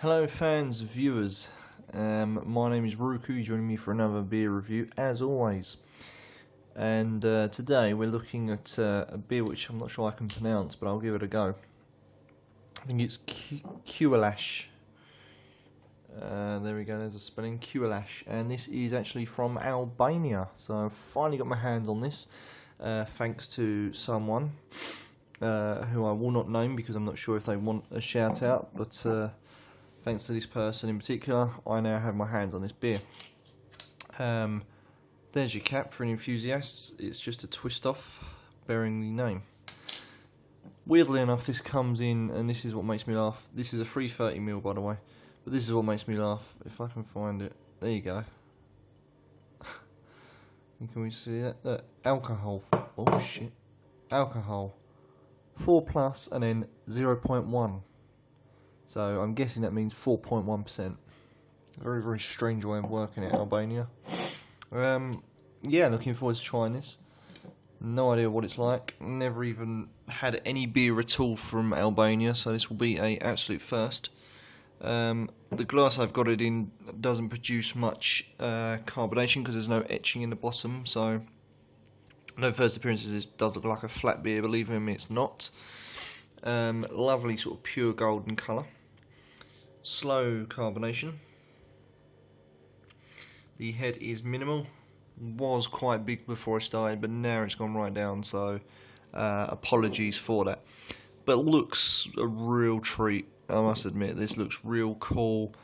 Hello fans, viewers, my name is Ruku, joining me for another beer review as always, and today we're looking at a beer which I'm not sure I can pronounce, but I'll give it a go. I think it's Kuqalashe. There we go, there's a spelling, Kuqalashe, and this is actually from Albania, so I've finally got my hands on this, thanks to someone who I will not name because I'm not sure if they want a shout out, but thanks to this person in particular, I now have my hands on this beer. There's your cap for an enthusiast. It's just a twist off bearing the name. Weirdly enough, this comes in, and this is what makes me laugh. This is a 330ml, by the way, but this is what makes me laugh. If I can find it, there you go. Can we see that? Alcohol. Oh shit. Alcohol. 4+ and then 0.1. So I'm guessing that means 4.1%. Very, very strange way of working it, Albania. Yeah, looking forward to trying this. No idea what it's like. Never even had any beer at all from Albania, so this will be an absolute first. The glass I've got it in doesn't produce much carbonation because there's no etching in the bottom, so no first appearances. This does look like a flat beer, believe me, it's not. Lovely sort of pure golden colour. Slow carbonation. The head is minimal. Was quite big before I started, but now it's gone right down, so apologies for that. But looks a real treat, I must admit. This looks real cool.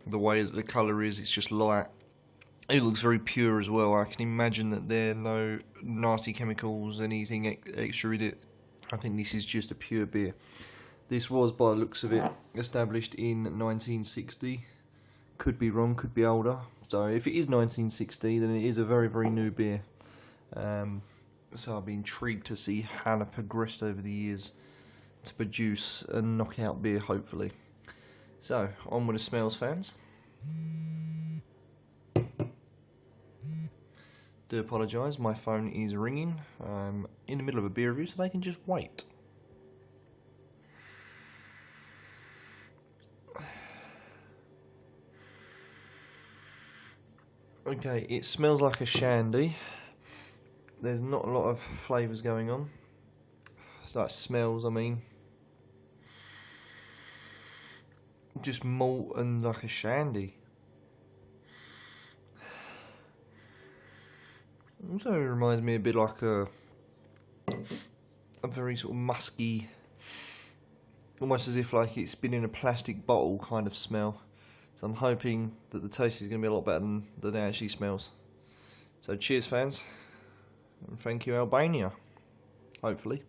The way that the colour is, it's just light. It looks very pure as well. I can imagine that there are no nasty chemicals, anything extra in it. I think this is just a pure beer. This was, by the looks of it, established in 1960. Could be wrong, could be older. So if it is 1960, then it is a very, very new beer. So I'll be intrigued to see how it progressed over the years to produce a knockout beer, hopefully. So, on with the smells, fans. Do apologise, my phone is ringing. I'm in the middle of a beer review, so they can just wait. Okay, it smells like a shandy. There's not a lot of flavours going on. It's like smells, I mean. Just malt and like a shandy. Also reminds me a bit like a very sort of musky, almost as if like it's been in a plastic bottle kind of smell. So I'm hoping that the taste is going to be a lot better than it actually smells. So cheers, fans, and thank you, Albania, hopefully.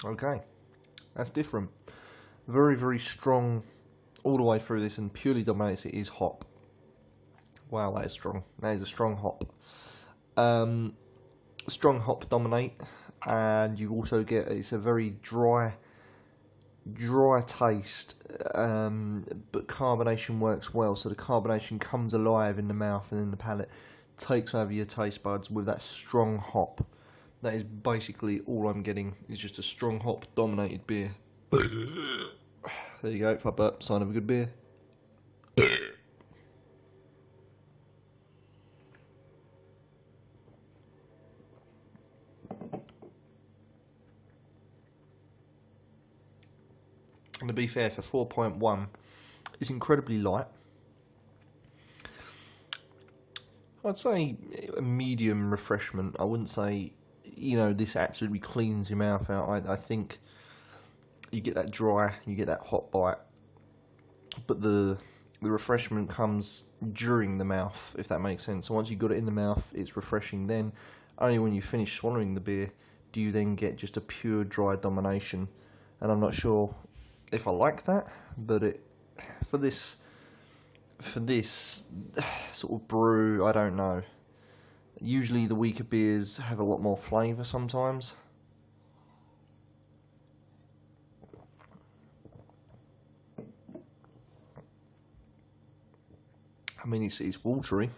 Okay, that's different. Very, very strong all the way through this, and purely dominates it is hop. Wow, that is strong. That is a strong hop. Strong hop dominate, and you also get, it's a very dry taste, but carbonation works well, so the carbonation comes alive in the mouth and in the palate, takes over your taste buds with that strong hop. That is basically all I'm getting, is just a strong hop dominated beer. There you go, if I burp, sign of a good beer. And to be fair, for 4.1, it's incredibly light. I'd say a medium refreshment. I wouldn't say, this absolutely cleans your mouth out. I think you get that dry, you get that hot bite, but the refreshment comes during the mouth, if that makes sense. So once you've got it in the mouth, it's refreshing. Then, only when you finish swallowing the beer, do you then get just a pure dry domination. And I'm not sure if I like that, but for this sort of brew, I don't know. Usually the weaker beers have a lot more flavour sometimes. I mean, it's watery,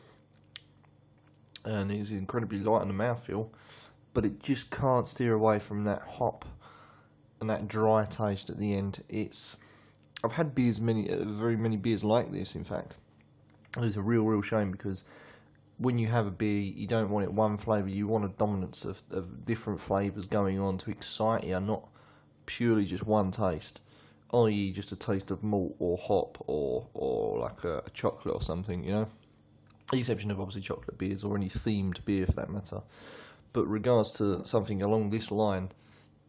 and it's incredibly light on the mouthfeel, but it just can't steer away from that hop and that dry taste at the end. I've had beers very many beers like this. In fact, it's a real shame, because when you have a beer, you don't want it one flavour. You want a dominance of different flavours going on to excite you, not purely just one taste, i.e. just a taste of malt or hop or like a chocolate or something, you know. The exception of obviously chocolate beers or any themed beer for that matter. But regards to something along this line,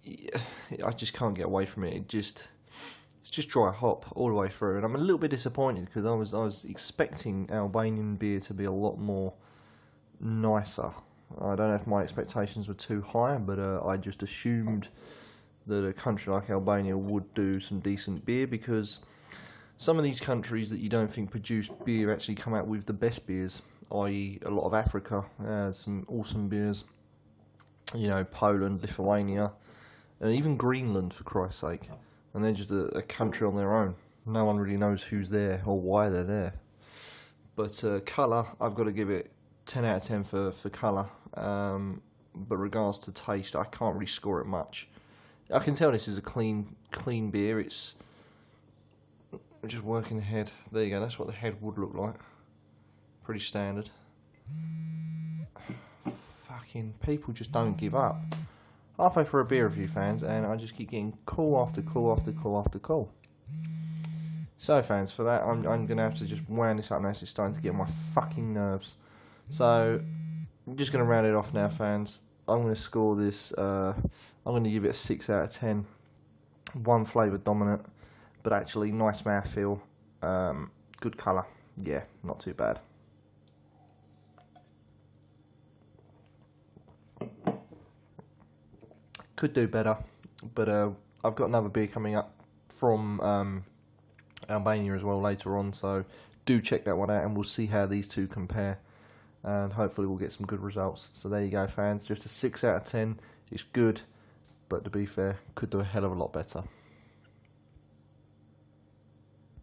I just can't get away from it. It's just dry hop all the way through, and I'm a little bit disappointed, because I was expecting Albanian beer to be a lot more nicer. I don't know if my expectations were too high, but I just assumed that a country like Albania would do some decent beer, because some of these countries that you don't think produce beer actually come out with the best beers, i.e. a lot of Africa has some awesome beers, you know, Poland, Lithuania, and even Greenland, for Christ's sake. And they're just a country on their own. No one really knows who's there or why they're there. But colour, I've got to give it 10 out of 10 for colour. But regards to taste, I can't really score it much. I can tell this is a clean beer. It's just working the head. There you go, that's what the head would look like. Pretty standard. Fucking people just don't give up. Halfway for a beer review, fans, and I just keep getting call after call after call after call. So, fans, for that, I'm going to have to just wound this up now. It's starting to get on my fucking nerves. So, I'm just going to round it off now, fans. I'm going to score this, I'm going to give it a 6 out of 10. One flavour dominant, but actually nice mouthfeel, good colour. Yeah, not too bad. Could do better, but I've got another beer coming up from Albania as well later on, so do check that one out, and we'll see how these two compare, and hopefully we'll get some good results. So there you go, fans, just a 6 out of 10. It's good, but to be fair, could do a hell of a lot better.